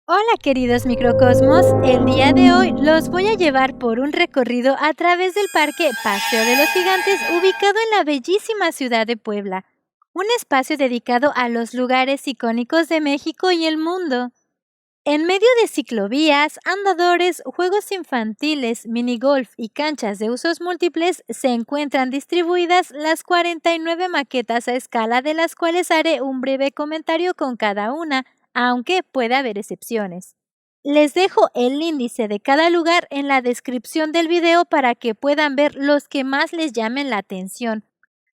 Hola queridos microcosmos, el día de hoy los voy a llevar por un recorrido a través del Parque Paseo de los Gigantes ubicado en la bellísima ciudad de Puebla, un espacio dedicado a los lugares icónicos de México y el mundo. En medio de ciclovías, andadores, juegos infantiles, minigolf y canchas de usos múltiples se encuentran distribuidas las 49 maquetas a escala de las cuales haré un breve comentario con cada una, aunque pueda haber excepciones. Les dejo el índice de cada lugar en la descripción del video para que puedan ver los que más les llamen la atención.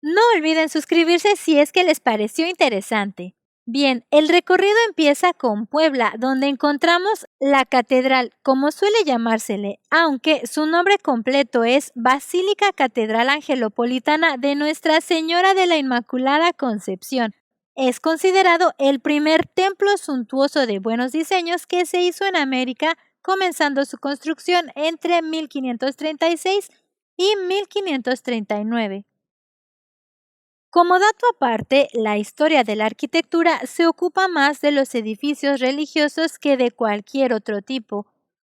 No olviden suscribirse si es que les pareció interesante. Bien, el recorrido empieza con Puebla, donde encontramos la catedral, como suele llamársele, aunque su nombre completo es Basílica Catedral Angelopolitana de Nuestra Señora de la Inmaculada Concepción. Es considerado el primer templo suntuoso de buenos diseños que se hizo en América, comenzando su construcción entre 1536 y 1539. Como dato aparte, la historia de la arquitectura se ocupa más de los edificios religiosos que de cualquier otro tipo,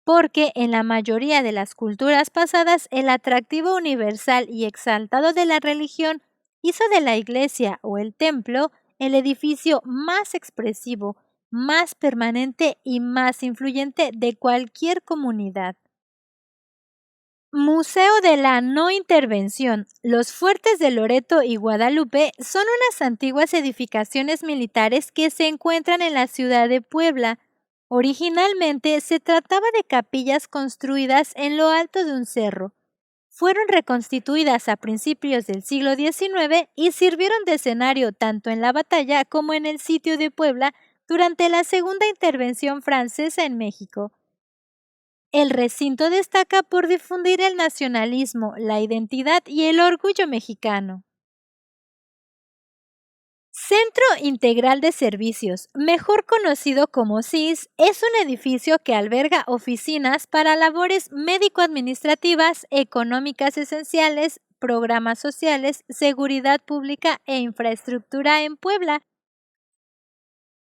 porque en la mayoría de las culturas pasadas el atractivo universal y exaltado de la religión hizo de la iglesia o el templo el edificio más expresivo, más permanente y más influyente de cualquier comunidad. Museo de la No Intervención. Los fuertes de Loreto y Guadalupe son unas antiguas edificaciones militares que se encuentran en la ciudad de Puebla. Originalmente se trataba de capillas construidas en lo alto de un cerro. Fueron reconstituidas a principios del siglo XIX y sirvieron de escenario tanto en la batalla como en el sitio de Puebla durante la Segunda Intervención Francesa en México. El recinto destaca por difundir el nacionalismo, la identidad y el orgullo mexicano. Centro Integral de Servicios, mejor conocido como CIS, es un edificio que alberga oficinas para labores médico-administrativas, económicas esenciales, programas sociales, seguridad pública e infraestructura en Puebla.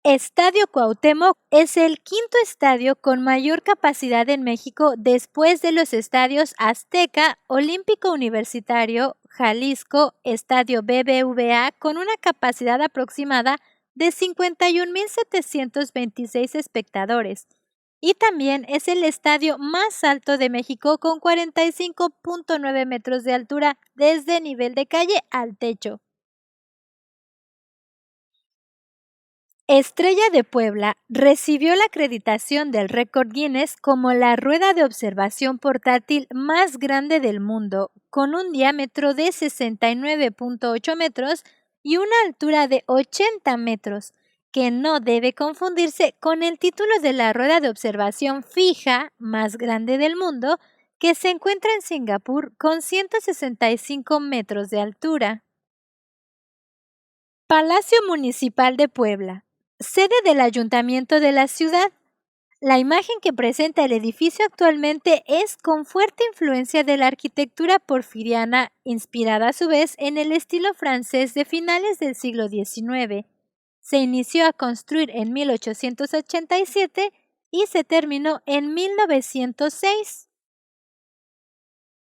Estadio Cuauhtémoc es el quinto estadio con mayor capacidad en México después de los estadios Azteca, Olímpico Universitario, Jalisco, Estadio BBVA con una capacidad aproximada de 51,726 espectadores y también es el estadio más alto de México con 45,9 metros de altura desde nivel de calle al techo. Estrella de Puebla recibió la acreditación del récord Guinness como la rueda de observación portátil más grande del mundo, con un diámetro de 69,8 metros y una altura de 80 metros, que no debe confundirse con el título de la rueda de observación fija más grande del mundo, que se encuentra en Singapur con 165 metros de altura. Palacio Municipal de Puebla, sede del Ayuntamiento de la ciudad. La imagen que presenta el edificio actualmente es con fuerte influencia de la arquitectura porfiriana, inspirada a su vez en el estilo francés de finales del siglo XIX. Se inició a construir en 1887 y se terminó en 1906.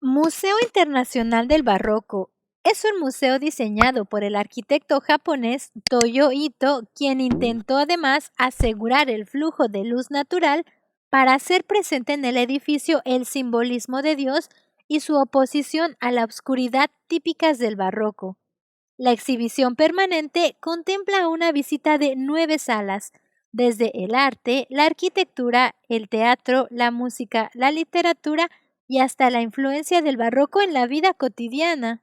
Museo Internacional del Barroco. Es un museo diseñado por el arquitecto japonés Toyo Ito, quien intentó además asegurar el flujo de luz natural para hacer presente en el edificio el simbolismo de Dios y su oposición a la oscuridad típicas del barroco. La exhibición permanente contempla una visita de 9 salas, desde el arte, la arquitectura, el teatro, la música, la literatura y hasta la influencia del barroco en la vida cotidiana.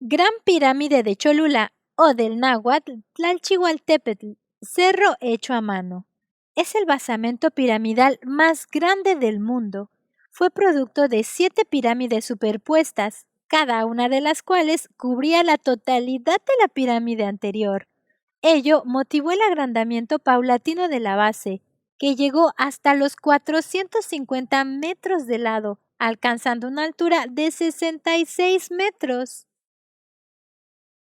Gran Pirámide de Cholula o del náhuatl Tlalchihualtépetl, cerro hecho a mano. Es el basamento piramidal más grande del mundo. Fue producto de 7 pirámides superpuestas, cada una de las cuales cubría la totalidad de la pirámide anterior. Ello motivó el agrandamiento paulatino de la base, que llegó hasta los 450 metros de lado, alcanzando una altura de 66 metros.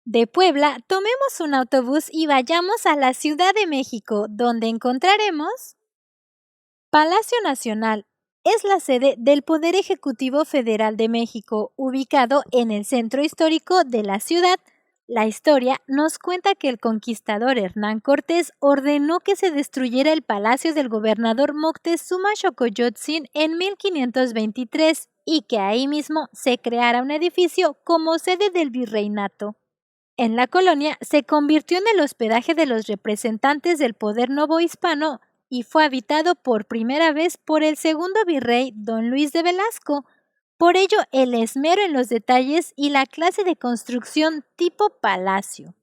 De Puebla, tomemos un autobús y vayamos a la Ciudad de México, donde encontraremos Palacio Nacional. Es la sede del Poder Ejecutivo Federal de México, ubicado en el centro histórico de la ciudad. La historia nos cuenta que el conquistador Hernán Cortés ordenó que se destruyera el palacio del gobernador Moctezuma Xocoyotzin en 1523 y que ahí mismo se creara un edificio como sede del virreinato. En la colonia se convirtió en el hospedaje de los representantes del poder novohispano y fue habitado por primera vez por el segundo virrey don Luis de Velasco. Por ello, el esmero en los detalles y la clase de construcción tipo palacio.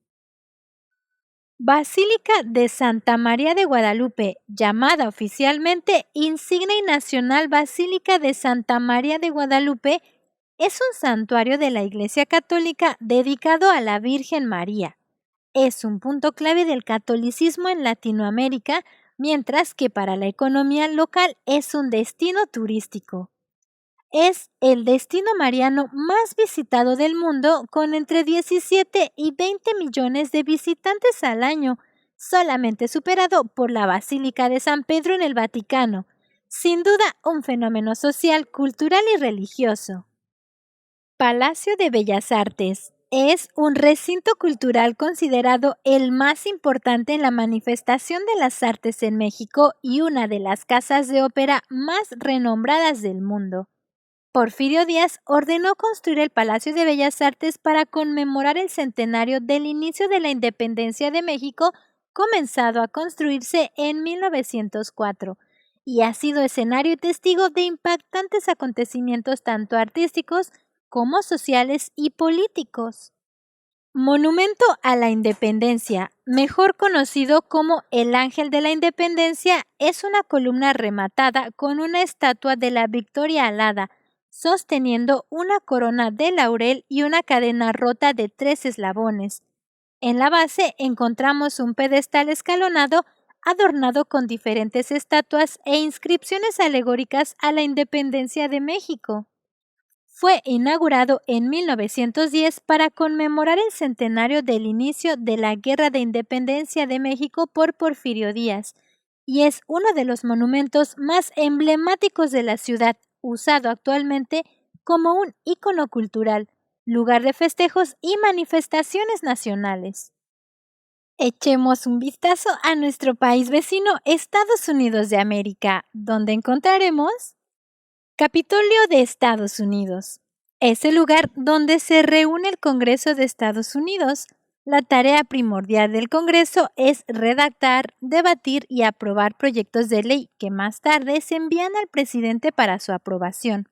Basílica de Santa María de Guadalupe, llamada oficialmente Insignia y Nacional Basílica de Santa María de Guadalupe, es un santuario de la Iglesia Católica dedicado a la Virgen María. Es un punto clave del catolicismo en Latinoamérica, mientras que para la economía local es un destino turístico. Es el destino mariano más visitado del mundo, con entre 17 y 20 millones de visitantes al año, solamente superado por la Basílica de San Pedro en el Vaticano. Sin duda, un fenómeno social, cultural y religioso. Palacio de Bellas Artes. Es un recinto cultural considerado el más importante en la manifestación de las artes en México y una de las casas de ópera más renombradas del mundo. Porfirio Díaz ordenó construir el Palacio de Bellas Artes para conmemorar el centenario del inicio de la independencia de México, comenzado a construirse en 1904, y ha sido escenario y testigo de impactantes acontecimientos tanto artísticos como sociales y políticos. Monumento a la Independencia, mejor conocido como el Ángel de la Independencia, es una columna rematada con una estatua de la Victoria alada, sosteniendo una corona de laurel y una cadena rota de 3 eslabones. En la base encontramos un pedestal escalonado adornado con diferentes estatuas e inscripciones alegóricas a la independencia de México. Fue inaugurado en 1910 para conmemorar el centenario del inicio de la Guerra de Independencia de México por Porfirio Díaz, y es uno de los monumentos más emblemáticos de la ciudad, usado actualmente como un ícono cultural, lugar de festejos y manifestaciones nacionales. Echemos un vistazo a nuestro país vecino, Estados Unidos de América, donde encontraremos Capitolio de Estados Unidos. Es el lugar donde se reúne el Congreso de Estados Unidos. La tarea primordial del Congreso es redactar, debatir y aprobar proyectos de ley que más tarde se envían al presidente para su aprobación.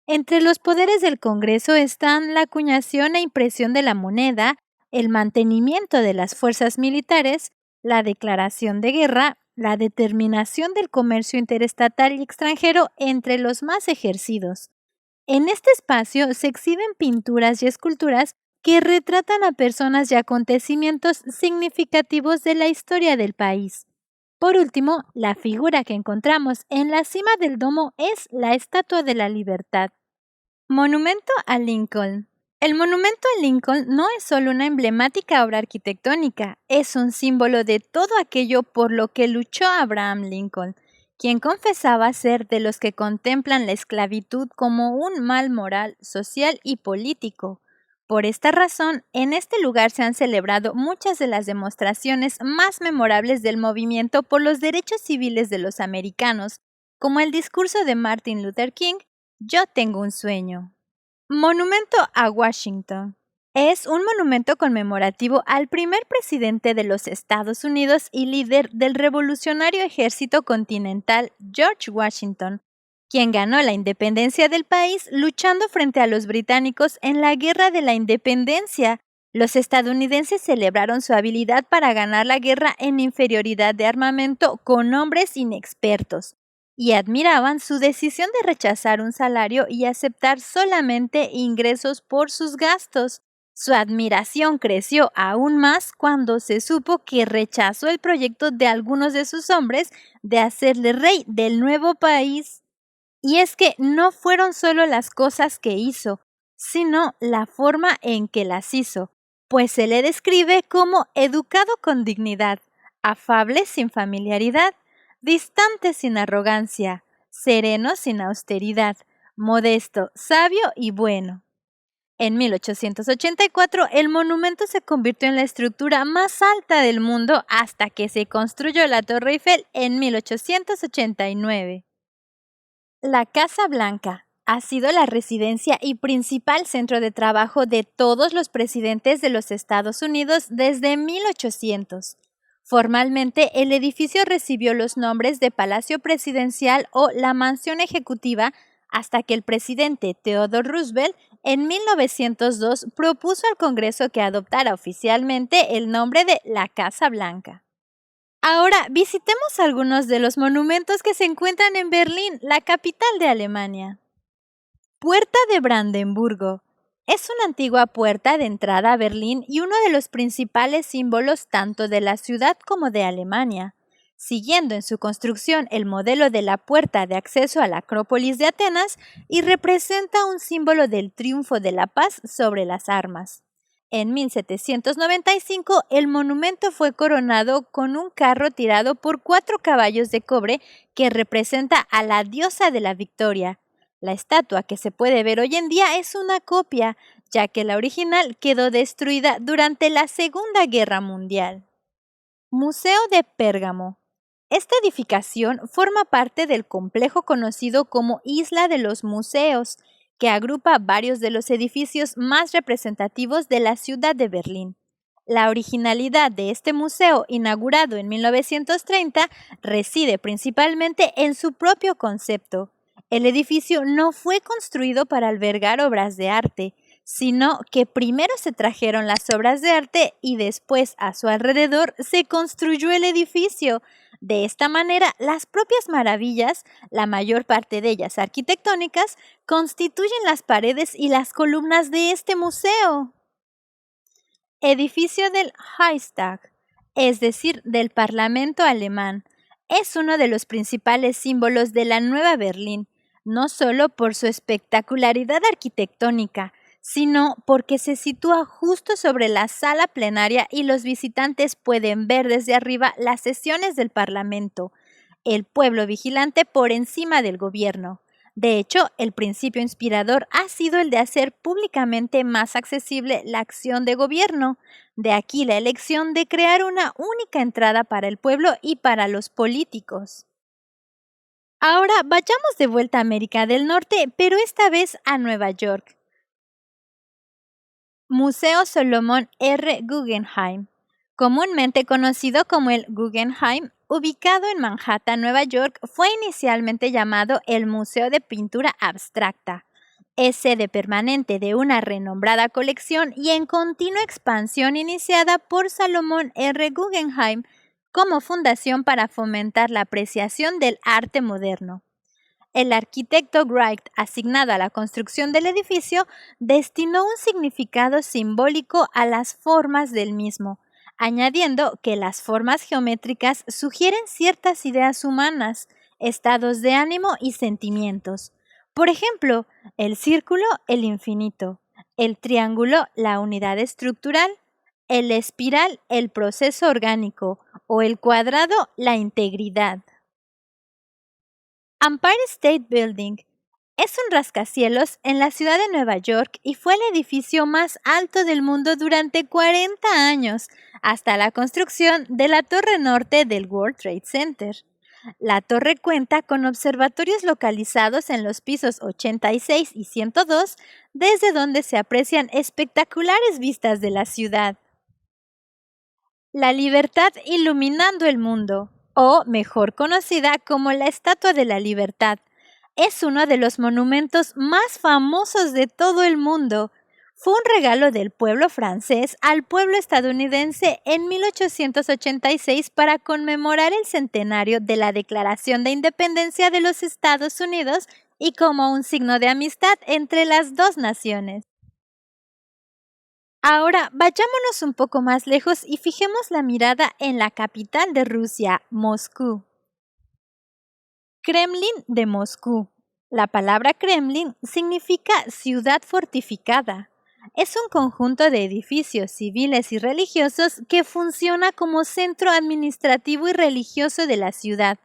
Entre los poderes del Congreso están la acuñación e impresión de la moneda, el mantenimiento de las fuerzas militares, la declaración de guerra, la determinación del comercio interestatal y extranjero, entre los más ejercidos. En este espacio se exhiben pinturas y esculturas que retratan a personas y acontecimientos significativos de la historia del país. Por último, la figura que encontramos en la cima del domo es la Estatua de la Libertad. Monumento a Lincoln. El monumento a Lincoln no es solo una emblemática obra arquitectónica, es un símbolo de todo aquello por lo que luchó Abraham Lincoln, quien confesaba ser de los que contemplan la esclavitud como un mal moral, social y político. Por esta razón, en este lugar se han celebrado muchas de las demostraciones más memorables del movimiento por los derechos civiles de los americanos, como el discurso de Martin Luther King, Yo tengo un sueño. Monumento a Washington. Es un monumento conmemorativo al primer presidente de los Estados Unidos y líder del revolucionario ejército continental George Washington, quien ganó la independencia del país luchando frente a los británicos en la Guerra de la Independencia. Los estadounidenses celebraron su habilidad para ganar la guerra en inferioridad de armamento con hombres inexpertos, y admiraban su decisión de rechazar un salario y aceptar solamente ingresos por sus gastos. Su admiración creció aún más cuando se supo que rechazó el proyecto de algunos de sus hombres de hacerle rey del nuevo país. Y es que no fueron solo las cosas que hizo, sino la forma en que las hizo. pues se le describe como educado con dignidad, afable sin familiaridad, distante sin arrogancia, sereno sin austeridad, modesto, sabio y bueno. En 1884, el monumento se convirtió en la estructura más alta del mundo hasta que se construyó la Torre Eiffel en 1889. La Casa Blanca ha sido la residencia y principal centro de trabajo de todos los presidentes de los Estados Unidos desde 1800. Formalmente, el edificio recibió los nombres de Palacio Presidencial o la Mansión Ejecutiva hasta que el presidente Theodore Roosevelt en 1902 propuso al Congreso que adoptara oficialmente el nombre de la Casa Blanca. Ahora visitemos algunos de los monumentos que se encuentran en Berlín, la capital de Alemania. Puerta de Brandenburgo. Es una antigua puerta de entrada a Berlín y uno de los principales símbolos tanto de la ciudad como de Alemania. Siguiendo en su construcción el modelo de la puerta de acceso a la Acrópolis de Atenas y representa un símbolo del triunfo de la paz sobre las armas. En 1795, el monumento fue coronado con un carro tirado por 4 caballos de cobre que representa a la diosa de la victoria. La estatua que se puede ver hoy en día es una copia, ya que la original quedó destruida durante la Segunda Guerra Mundial. Museo de Pérgamo. Esta edificación forma parte del complejo conocido como Isla de los Museos, que agrupa varios de los edificios más representativos de la ciudad de Berlín. La originalidad de este museo, inaugurado en 1930, reside principalmente en su propio concepto. El edificio no fue construido para albergar obras de arte, sino que primero se trajeron las obras de arte y después a su alrededor se construyó el edificio. De esta manera, las propias maravillas, la mayor parte de ellas arquitectónicas, constituyen las paredes y las columnas de este museo. Edificio del Reichstag, es decir, del Parlamento alemán, es uno de los principales símbolos de la Nueva Berlín, no solo por su espectacularidad arquitectónica, sino porque se sitúa justo sobre la sala plenaria y los visitantes pueden ver desde arriba las sesiones del Parlamento, el pueblo vigilante por encima del gobierno. De hecho, el principio inspirador ha sido el de hacer públicamente más accesible la acción de gobierno. De aquí la elección de crear una única entrada para el pueblo y para los políticos. Ahora vayamos de vuelta a América del Norte, pero esta vez a Nueva York. Museo Solomon R. Guggenheim, comúnmente conocido como el Guggenheim, ubicado en Manhattan, Nueva York, fue inicialmente llamado el Museo de Pintura Abstracta. Es sede permanente de una renombrada colección y en continua expansión iniciada por Solomon R. Guggenheim como fundación para fomentar la apreciación del arte moderno. El arquitecto Wright, asignado a la construcción del edificio, destinó un significado simbólico a las formas del mismo, añadiendo que las formas geométricas sugieren ciertas ideas humanas, estados de ánimo y sentimientos. Por ejemplo, el círculo, el infinito, el triángulo, la unidad estructural, el espiral, el proceso orgánico, o el cuadrado, la integridad. Empire State Building es un rascacielos en la ciudad de Nueva York y fue el edificio más alto del mundo durante 40 años, hasta la construcción de la torre norte del World Trade Center. La torre cuenta con observatorios localizados en los pisos 86 y 102, desde donde se aprecian espectaculares vistas de la ciudad. La libertad iluminando el mundo, o mejor conocida como la Estatua de la Libertad, es uno de los monumentos más famosos de todo el mundo. Fue un regalo del pueblo francés al pueblo estadounidense en 1886 para conmemorar el centenario de la Declaración de Independencia de los Estados Unidos y como un signo de amistad entre las dos naciones. Ahora vayámonos un poco más lejos y fijemos la mirada en la capital de Rusia, Moscú. Kremlin de Moscú. La palabra Kremlin significa ciudad fortificada. Es un conjunto de edificios civiles y religiosos que funciona como centro administrativo y religioso de la ciudad,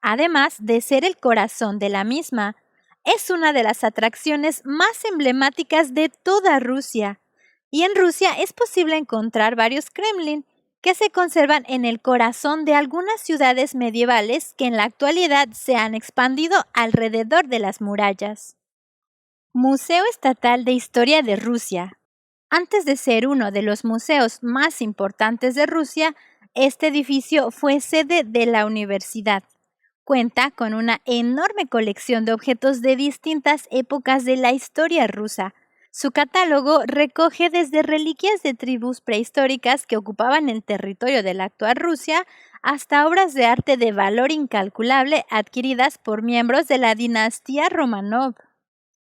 además de ser el corazón de la misma. Es una de las atracciones más emblemáticas de toda Rusia. Y en Rusia es posible encontrar varios Kremlin que se conservan en el corazón de algunas ciudades medievales que en la actualidad se han expandido alrededor de las murallas. Museo Estatal de Historia de Rusia. Antes de ser uno de los museos más importantes de Rusia, este edificio fue sede de la universidad. Cuenta con una enorme colección de objetos de distintas épocas de la historia rusa. Su catálogo recoge desde reliquias de tribus prehistóricas que ocupaban el territorio de la actual Rusia hasta obras de arte de valor incalculable adquiridas por miembros de la dinastía Romanov.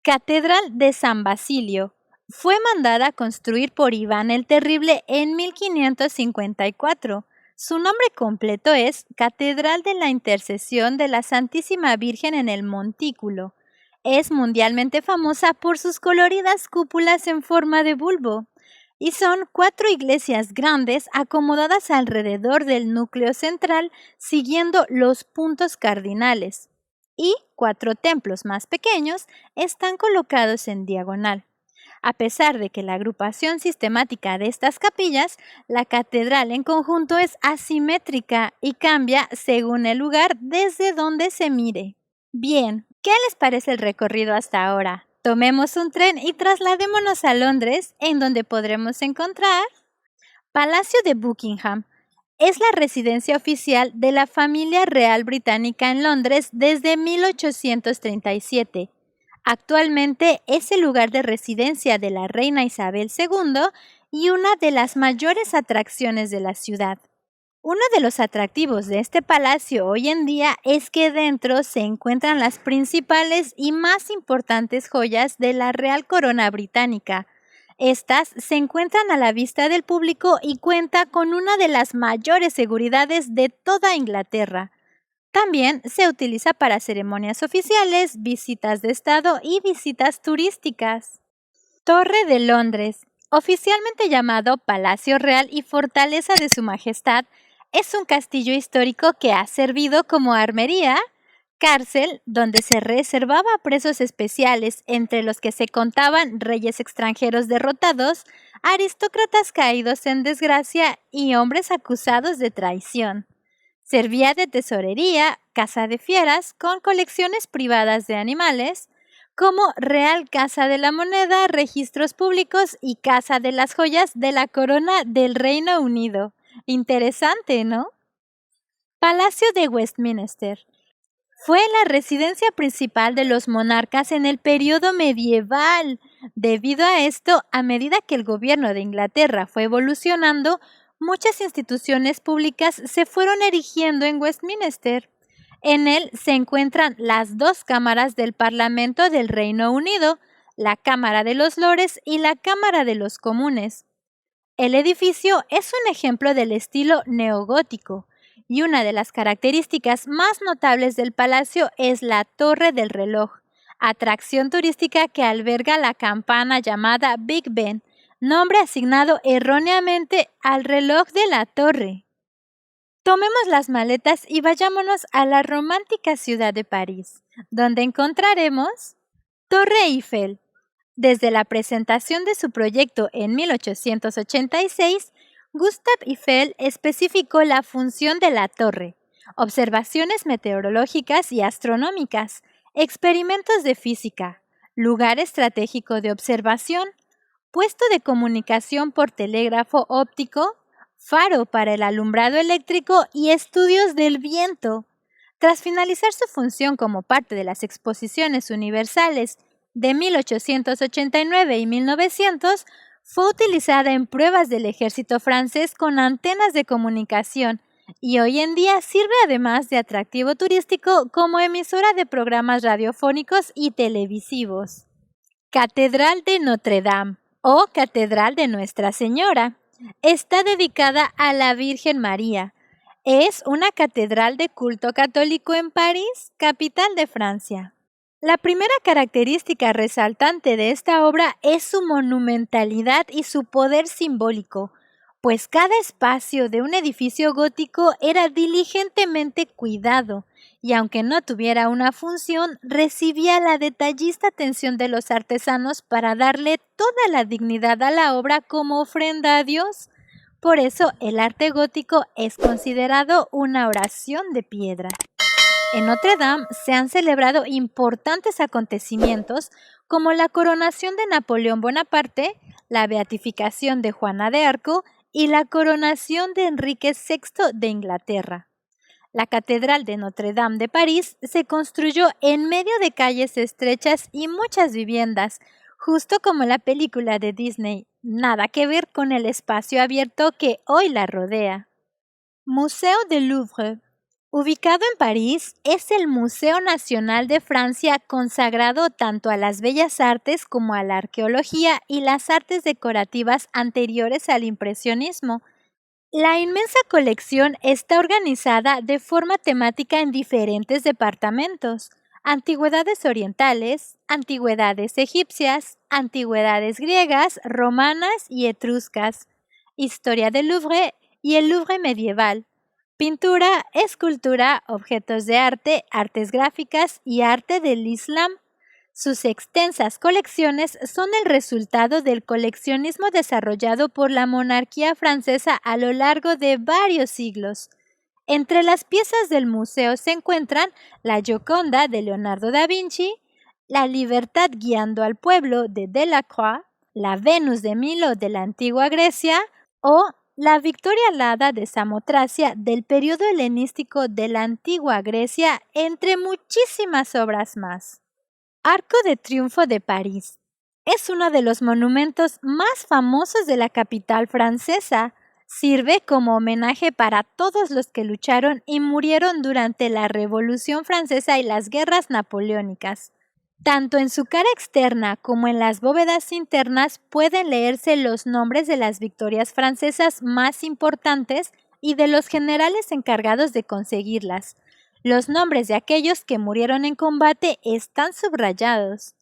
Catedral de San Basilio. Fue mandada a construir por Iván el Terrible en 1554. Su nombre completo es Catedral de la Intercesión de la Santísima Virgen en el Montículo. Es mundialmente famosa por sus coloridas cúpulas en forma de bulbo, y son 4 iglesias grandes acomodadas alrededor del núcleo central siguiendo los puntos cardinales, y 4 templos más pequeños están colocados en diagonal. A pesar de que la agrupación sistemática de estas capillas, la catedral en conjunto es asimétrica y cambia según el lugar desde donde se mire. Bien, ¿qué les parece el recorrido hasta ahora? Tomemos un tren y trasladémonos a Londres, en donde podremos encontrar Palacio de Buckingham. Es la residencia oficial de la familia real británica en Londres desde 1837. Actualmente es el lugar de residencia de la reina Isabel II y una de las mayores atracciones de la ciudad. Uno de los atractivos de este palacio hoy en día es que dentro se encuentran las principales y más importantes joyas de la Real Corona Británica. Estas se encuentran a la vista del público y cuenta con una de las mayores seguridades de toda Inglaterra. También se utiliza para ceremonias oficiales, visitas de Estado y visitas turísticas. Torre de Londres, oficialmente llamado Palacio Real y Fortaleza de Su Majestad, es un castillo histórico que ha servido como armería, cárcel donde se reservaba a presos especiales, entre los que se contaban reyes extranjeros derrotados, aristócratas caídos en desgracia y hombres acusados de traición. Servía de tesorería, casa de fieras, con colecciones privadas de animales, como Real Casa de la Moneda, registros públicos y Casa de las Joyas de la Corona del Reino Unido. Interesante, ¿no? Palacio de Westminster. Fue la residencia principal de los monarcas en el periodo medieval. Debido a esto, a medida que el gobierno de Inglaterra fue evolucionando, muchas instituciones públicas se fueron erigiendo en Westminster. En él se encuentran las 2 cámaras del Parlamento del Reino Unido, la Cámara de los Lores y la Cámara de los Comunes. El edificio es un ejemplo del estilo neogótico, y una de las características más notables del palacio es la Torre del Reloj, atracción turística que alberga la campana llamada Big Ben, nombre asignado erróneamente al reloj de la torre. Tomemos las maletas y vayámonos a la romántica ciudad de París, donde encontraremos Torre Eiffel. Desde la presentación de su proyecto en 1886, Gustave Eiffel especificó la función de la torre: observaciones meteorológicas y astronómicas, experimentos de física, lugar estratégico de observación, puesto de comunicación por telégrafo óptico, faro para el alumbrado eléctrico y estudios del viento. Tras finalizar su función como parte de las exposiciones universales de 1889 y 1900, fue utilizada en pruebas del ejército francés con antenas de comunicación y hoy en día sirve además de atractivo turístico como emisora de programas radiofónicos y televisivos. Catedral de Notre Dame o Catedral de Nuestra Señora. Está dedicada a la Virgen María. Es una catedral de culto católico en París, capital de Francia. La primera característica resaltante de esta obra es su monumentalidad y su poder simbólico, pues cada espacio de un edificio gótico era diligentemente cuidado, y aunque no tuviera una función, recibía la detallista atención de los artesanos para darle toda la dignidad a la obra como ofrenda a Dios. Por eso el arte gótico es considerado una oración de piedra. En Notre Dame se han celebrado importantes acontecimientos como la coronación de Napoleón Bonaparte, la beatificación de Juana de Arco y la coronación de Enrique VI de Inglaterra. La Catedral de Notre Dame de París se construyó en medio de calles estrechas y muchas viviendas, justo como la película de Disney, nada que ver con el espacio abierto que hoy la rodea. Museo del Louvre. Ubicado en París, es el Museo Nacional de Francia consagrado tanto a las bellas artes como a la arqueología y las artes decorativas anteriores al impresionismo. La inmensa colección está organizada de forma temática en diferentes departamentos: antigüedades orientales, antigüedades egipcias, antigüedades griegas, romanas y etruscas, historia del Louvre y el Louvre medieval, pintura, escultura, objetos de arte, artes gráficas y arte del Islam. Sus extensas colecciones son el resultado del coleccionismo desarrollado por la monarquía francesa a lo largo de varios siglos. Entre las piezas del museo se encuentran la Gioconda de Leonardo da Vinci, la Libertad guiando al pueblo de Delacroix, la Venus de Milo de la antigua Grecia o la Victoria alada de Samotracia del periodo helenístico de la antigua Grecia, entre muchísimas obras más. Arco de Triunfo de París. Es uno de los monumentos más famosos de la capital francesa. Sirve como homenaje para todos los que lucharon y murieron durante la Revolución Francesa y las guerras napoleónicas. Tanto en su cara externa como en las bóvedas internas pueden leerse los nombres de las victorias francesas más importantes y de los generales encargados de conseguirlas. Los nombres de aquellos que murieron en combate están subrayados.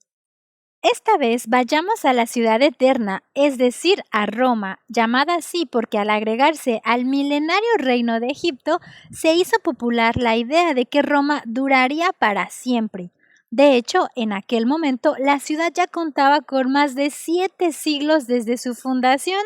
Esta vez vayamos a la ciudad eterna, es decir, a Roma, llamada así porque al agregarse al milenario reino de Egipto, se hizo popular la idea de que Roma duraría para siempre. De hecho, en aquel momento, la ciudad ya contaba con más de 7 siglos desde su fundación.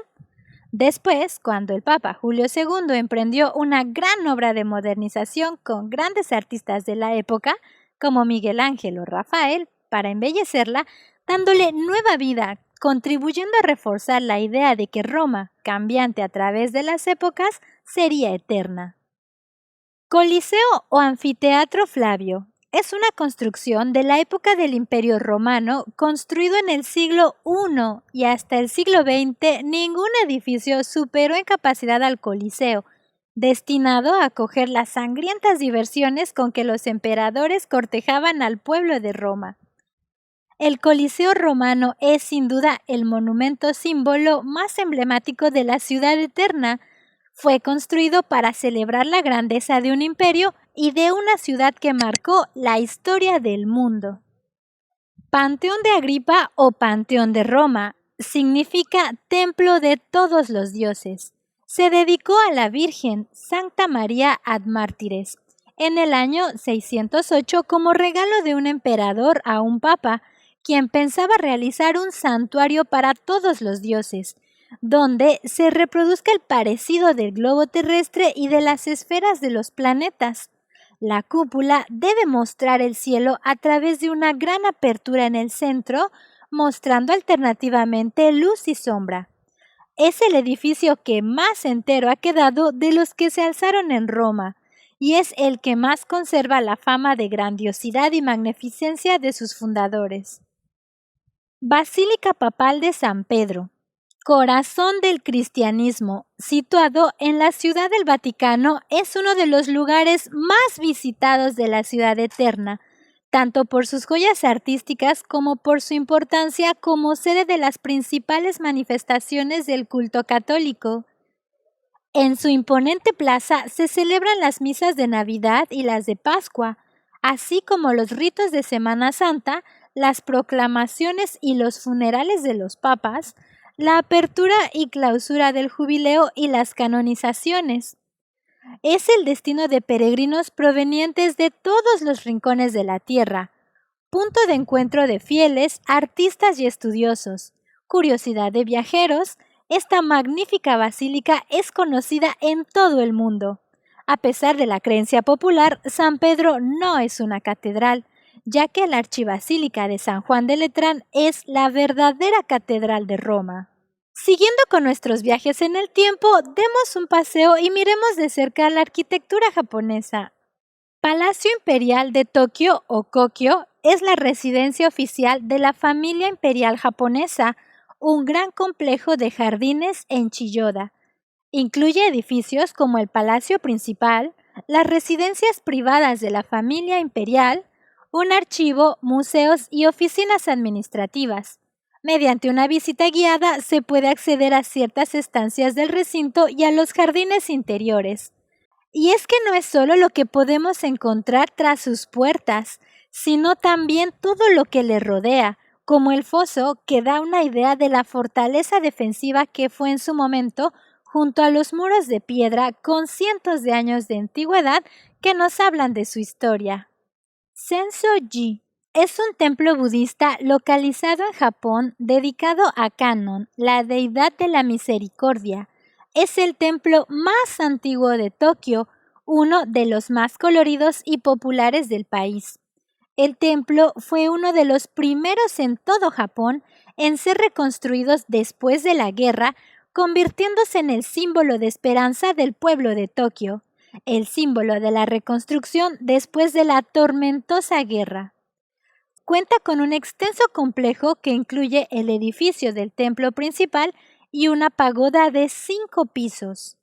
Después, cuando el Papa Julio II emprendió una gran obra de modernización con grandes artistas de la época, como Miguel Ángel o Rafael, para embellecerla, dándole nueva vida, contribuyendo a reforzar la idea de que Roma, cambiante a través de las épocas, sería eterna. Coliseo o Anfiteatro Flavio. Es una construcción de la época del Imperio Romano, construido en el siglo I y hasta el siglo XX ningún edificio superó en capacidad al Coliseo, destinado a acoger las sangrientas diversiones con que los emperadores cortejaban al pueblo de Roma. El Coliseo romano es sin duda el monumento símbolo más emblemático de la ciudad eterna. Fue construido para celebrar la grandeza de un imperio y de una ciudad que marcó la historia del mundo. Panteón de Agripa o Panteón de Roma significa templo de todos los dioses. Se dedicó a la Virgen Santa María ad Mártires en el año 608 como regalo de un emperador a un papa, quien pensaba realizar un santuario para todos los dioses, donde se reproduzca el parecido del globo terrestre y de las esferas de los planetas. La cúpula debe mostrar el cielo a través de una gran apertura en el centro, mostrando alternativamente luz y sombra. Es el edificio que más entero ha quedado de los que se alzaron en Roma, y es el que más conserva la fama de grandiosidad y magnificencia de sus fundadores. Basílica Papal de San Pedro. Corazón del cristianismo, situado en la Ciudad del Vaticano, es uno de los lugares más visitados de la Ciudad Eterna, tanto por sus joyas artísticas como por su importancia como sede de las principales manifestaciones del culto católico. En su imponente plaza se celebran las misas de Navidad y las de Pascua. así como los ritos de Semana Santa, las proclamaciones y los funerales de los papas, la apertura y clausura del jubileo y las canonizaciones. Es el destino de peregrinos provenientes de todos los rincones de la tierra, punto de encuentro de fieles, artistas y estudiosos. Curiosidad de viajeros, esta magnífica basílica es conocida en todo el mundo. A pesar de la creencia popular, San Pedro no es una catedral, ya que la archibasílica de San Juan de Letrán es la verdadera catedral de Roma. Siguiendo con nuestros viajes en el tiempo, demos un paseo y miremos de cerca la arquitectura japonesa. Palacio Imperial de Tokio o Kokyo es la residencia oficial de la familia imperial japonesa, un gran complejo de jardines en Chiyoda. Incluye edificios como el Palacio Principal, las residencias privadas de la familia imperial, un archivo, museos y oficinas administrativas. Mediante una visita guiada se puede acceder a ciertas estancias del recinto y a los jardines interiores. Y es que no es solo lo que podemos encontrar tras sus puertas, sino también todo lo que le rodea, como el foso que da una idea de la fortaleza defensiva que fue en su momento, junto a los muros de piedra con cientos de años de antigüedad que nos hablan de su historia. Senso-ji es un templo budista localizado en Japón dedicado a Kannon, la deidad de la misericordia. Es el templo más antiguo de Tokio, uno de los más coloridos y populares del país. El templo fue uno de los primeros en todo Japón en ser reconstruidos después de la guerra, convirtiéndose en el símbolo de esperanza del pueblo de Tokio, el símbolo de la reconstrucción después de la tormentosa guerra. Cuenta con un extenso complejo que incluye el edificio del templo principal y una pagoda de 5 pisos.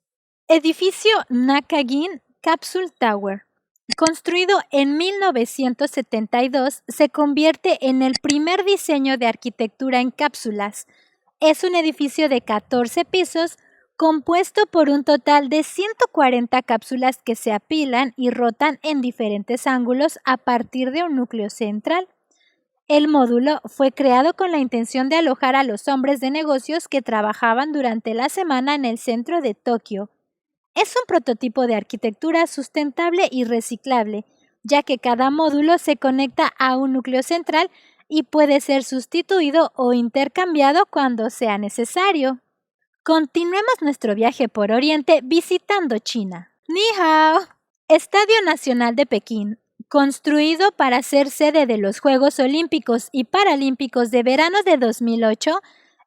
Edificio Nakagin Capsule Tower. Construido en 1972, se convierte en el primer diseño de arquitectura en cápsulas. Es un edificio de 14 pisos compuesto por un total de 140 cápsulas que se apilan y rotan en diferentes ángulos a partir de un núcleo central. El módulo fue creado con la intención de alojar a los hombres de negocios que trabajaban durante la semana en el centro de Tokio. Es un prototipo de arquitectura sustentable y reciclable, ya que cada módulo se conecta a un núcleo central y puede ser sustituido o intercambiado cuando sea necesario. Continuemos nuestro viaje por Oriente visitando China. ¡Ni hao! Estadio Nacional de Pekín. Construido para ser sede de los Juegos Olímpicos y Paralímpicos de verano de 2008,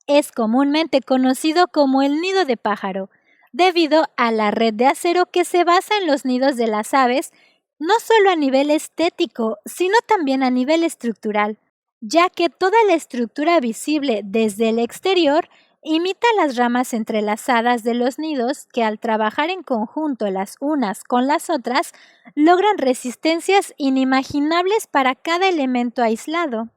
es comúnmente conocido como el nido de pájaro, debido a la red de acero que se basa en los nidos de las aves, no solo a nivel estético, sino también a nivel estructural, ya que toda la estructura visible desde el exterior imita las ramas entrelazadas de los nidos que al trabajar en conjunto las unas con las otras logran resistencias inimaginables para cada elemento aislado.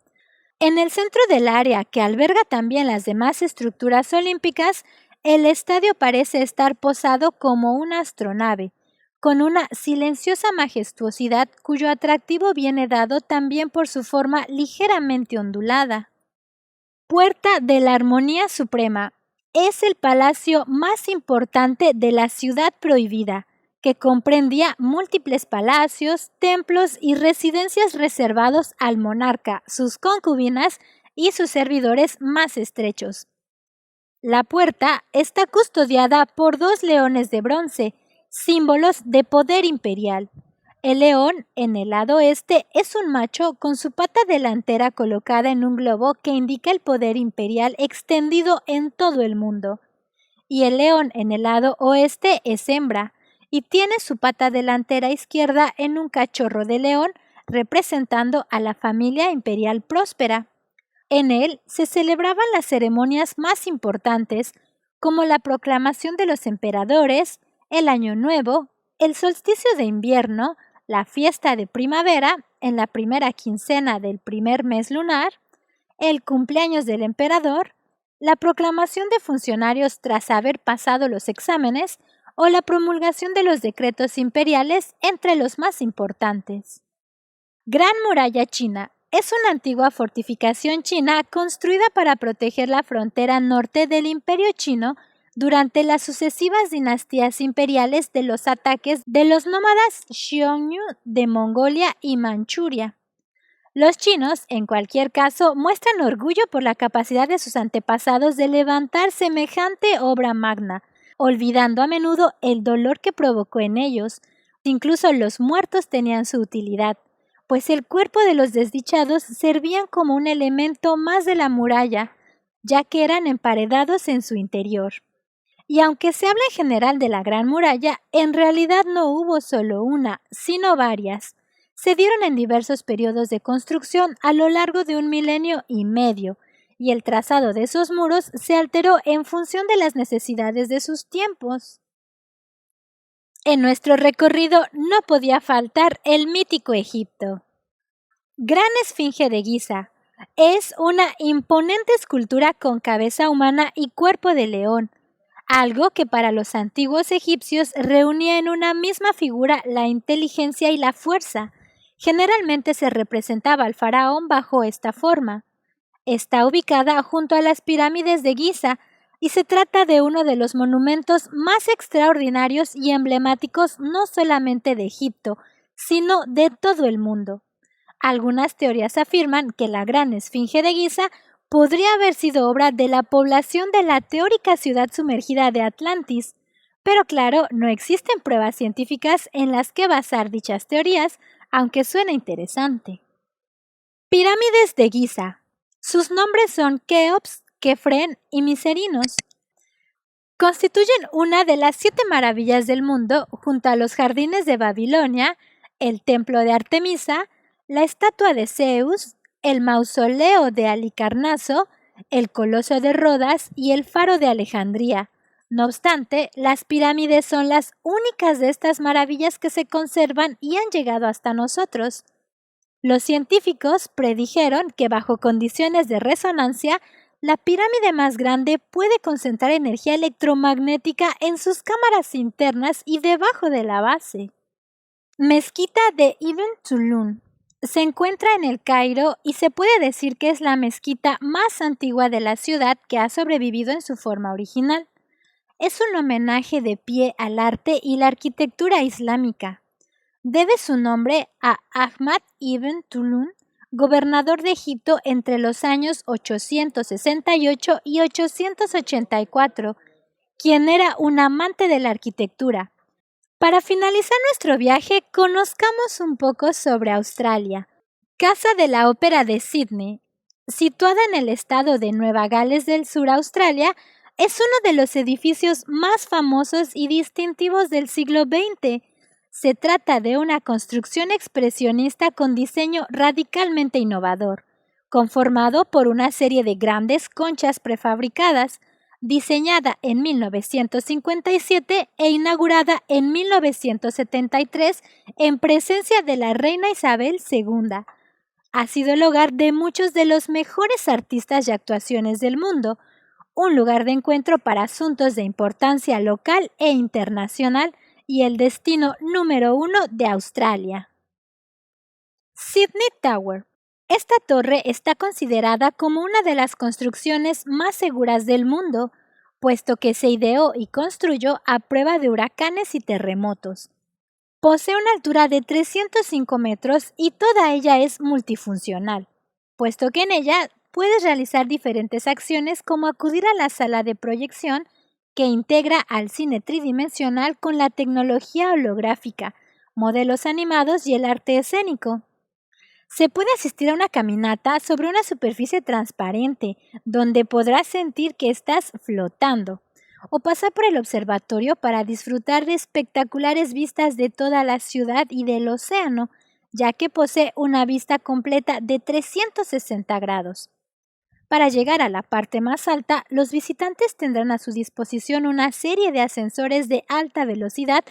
En el centro del área, que alberga también las demás estructuras olímpicas, el estadio parece estar posado como una astronave, con una silenciosa majestuosidad cuyo atractivo viene dado también por su forma ligeramente ondulada. Puerta de la Armonía Suprema. Es el palacio más importante de la Ciudad Prohibida, que comprendía múltiples palacios, templos y residencias reservados al monarca, sus concubinas y sus servidores más estrechos. La puerta está custodiada por 2 leones de bronce, símbolos de poder imperial. El león, en el lado este, es un macho con su pata delantera colocada en un globo que indica el poder imperial extendido en todo el mundo. Y el león, en el lado oeste, es hembra, y tiene su pata delantera izquierda en un cachorro de león, representando a la familia imperial próspera. En él se celebraban las ceremonias más importantes, como la proclamación de los emperadores, el Año Nuevo, el solsticio de invierno, la fiesta de primavera en la primera quincena del primer mes lunar, el cumpleaños del emperador, la proclamación de funcionarios tras haber pasado los exámenes o la promulgación de los decretos imperiales entre los más importantes. Gran Muralla China es una antigua fortificación china construida para proteger la frontera norte del Imperio Chino durante las sucesivas dinastías imperiales de los ataques de los nómadas Xiongnu de Mongolia y Manchuria. Los chinos, en cualquier caso, muestran orgullo por la capacidad de sus antepasados de levantar semejante obra magna, olvidando a menudo el dolor que provocó en ellos. Incluso los muertos tenían su utilidad, pues el cuerpo de los desdichados servían como un elemento más de la muralla, ya que eran emparedados en su interior. Y aunque se habla en general de la Gran Muralla, en realidad no hubo solo una, sino varias. Se dieron en diversos periodos de construcción a lo largo de 1,5 años, y el trazado de esos muros se alteró en función de las necesidades de sus tiempos. En nuestro recorrido no podía faltar el mítico Egipto. Gran Esfinge de Giza. Es una imponente escultura con cabeza humana y cuerpo de león, algo que para los antiguos egipcios reunía en una misma figura la inteligencia y la fuerza. Generalmente se representaba al faraón bajo esta forma. Está ubicada junto a las pirámides de Giza y se trata de uno de los monumentos más extraordinarios y emblemáticos no solamente de Egipto, sino de todo el mundo. Algunas teorías afirman que la Gran Esfinge de Giza podría haber sido obra de la población de la teórica ciudad sumergida de Atlantis, pero claro, no existen pruebas científicas en las que basar dichas teorías, aunque suena interesante. Pirámides de Giza. Sus nombres son Keops, Kefren y Miserinos. Constituyen una de las 7 maravillas del mundo junto a los jardines de Babilonia, el templo de Artemisa, la estatua de Zeus, el mausoleo de Halicarnaso, el coloso de Rodas y el faro de Alejandría. No obstante, las pirámides son las únicas de estas maravillas que se conservan y han llegado hasta nosotros. Los científicos predijeron que bajo condiciones de resonancia, la pirámide más grande puede concentrar energía electromagnética en sus cámaras internas y debajo de la base. Mezquita de Ibn Tulun. Se encuentra en El Cairo y se puede decir que es la mezquita más antigua de la ciudad que ha sobrevivido en su forma original. Es un homenaje de pie al arte y la arquitectura islámica. Debe su nombre a Ahmad ibn Tulun, gobernador de Egipto entre los años 868 y 884, quien era un amante de la arquitectura. Para finalizar nuestro viaje, conozcamos un poco sobre Australia. Casa de la Ópera de Sydney, situada en el estado de Nueva Gales del Sur, Australia, es uno de los edificios más famosos y distintivos del siglo XX. Se trata de una construcción expresionista con diseño radicalmente innovador, conformado por una serie de grandes conchas prefabricadas, diseñada en 1957 e inaugurada en 1973 en presencia de la reina Isabel II. Ha sido el hogar de muchos de los mejores artistas y actuaciones del mundo, un lugar de encuentro para asuntos de importancia local e internacional y el destino número 1 de Australia. Sydney Tower. Esta torre está considerada como una de las construcciones más seguras del mundo, puesto que se ideó y construyó a prueba de huracanes y terremotos. Posee una altura de 305 metros y toda ella es multifuncional, puesto que en ella puedes realizar diferentes acciones como acudir a la sala de proyección que integra al cine tridimensional con la tecnología holográfica, modelos animados y el arte escénico. Se puede asistir a una caminata sobre una superficie transparente, donde podrás sentir que estás flotando, o pasar por el observatorio para disfrutar de espectaculares vistas de toda la ciudad y del océano, ya que posee una vista completa de 360 grados. Para llegar a la parte más alta, los visitantes tendrán a su disposición una serie de ascensores de alta velocidad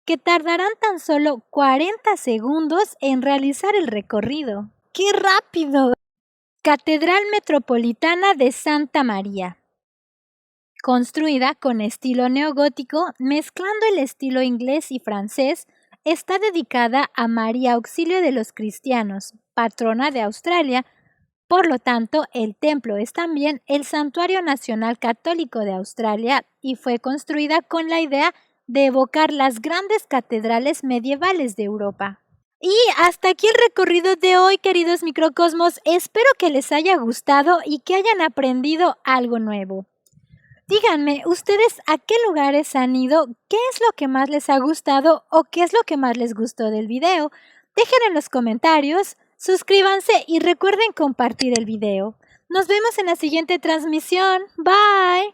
que tardarán tan solo 40 segundos en realizar el recorrido. ¡Qué rápido! Catedral Metropolitana de Santa María. Construida con estilo neogótico, mezclando el estilo inglés y francés, está dedicada a María Auxilio de los Cristianos, patrona de Australia. Por lo tanto, el templo es también el Santuario Nacional Católico de Australia y fue construida con la idea de evocar las grandes catedrales medievales de Europa. Y hasta aquí el recorrido de hoy, queridos microcosmos. Espero que les haya gustado y que hayan aprendido algo nuevo. Díganme, ¿ustedes a qué lugares han ido? ¿Qué es lo que más les ha gustado o qué es lo que más les gustó del video? Dejen en los comentarios, suscríbanse y recuerden compartir el video. Nos vemos en la siguiente transmisión. Bye.